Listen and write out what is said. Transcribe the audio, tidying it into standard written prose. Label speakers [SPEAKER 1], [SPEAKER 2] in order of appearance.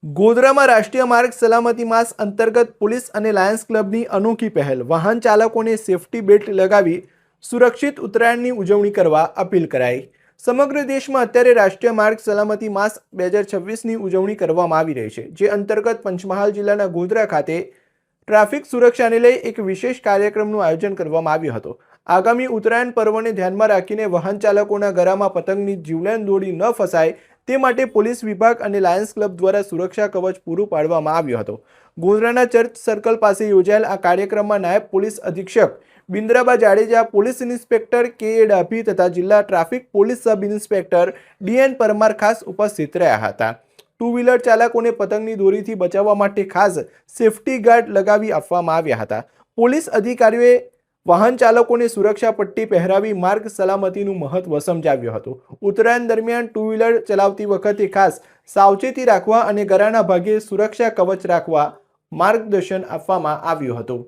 [SPEAKER 1] ગોધરામાં રાષ્ટ્રીય માર્ગ સલામતી માસ અંતર્ગત પોલીસ અને લાયન્સ ક્લબની અનોખી પહેલ વાહન ચાલકોને સેફટી બેલ્ટ લગાવી સુરક્ષિત ઉત્તરાયણની ઉજવણી કરવા અપીલ કરાઈ। સમગ્ર દેશમાં અત્યારે રાષ્ટ્રીય માર્ગ સલામતી માસ 2026ની ઉજવણી કરવામાં આવી રહી છે, જે અંતર્ગત પંચમહાલ જિલ્લાના ગોધરા ખાતે ટ્રાફિક સુરક્ષાને લઈ એક વિશેષ કાર્યક્રમનું આયોજન કરવામાં આવ્યું હતું। આગામી ઉત્તરાયણ પર્વને ધ્યાનમાં રાખીને વાહન ચાલકોના ગળામાં પતંગની જીવલેણ દોરી ન ફસાય તે માટે પોલીસ વિભાગ અને લાયન્સ ક્લબ દ્વારા સુરક્ષા કવચ પૂરું પાડવામાં આવ્યું હતું। ગોધરાના ચર્ચ સર્કલ પાસે યોજાયેલ આ કાર્યક્રમમાં નાયબ પોલીસ અધિક્ષક Bindraba Jadeja, police inspector K A. Dabhi તથા જિલ્લા traffic police sub inspector D N. Parmar ખાસ ઉપસ્થિત રહ્યા હતા। ટુ વ્હીલર ચાલકોને પતંગની દોરીથી બચાવવા માટે ખાસ સેફટી ગાર્ડ લગાવી આપવામાં આવ્યા હતા। પોલીસ અધિકારીઓએ વાહન ચાલકોને સુરક્ષા પટ્ટી પહેરાવી માર્ગ સલામતીનું મહત્વ સમજાવ્યું હતું। ઉત્તરાયણ દરમિયાન ટુ વ્હીલર ચલાવતી વખતે ખાસ સાવચેતી રાખવા અને ગળાના ભાગે સુરક્ષા કવચ રાખવા માર્ગદર્શન આપવામાં આવ્યું હતું।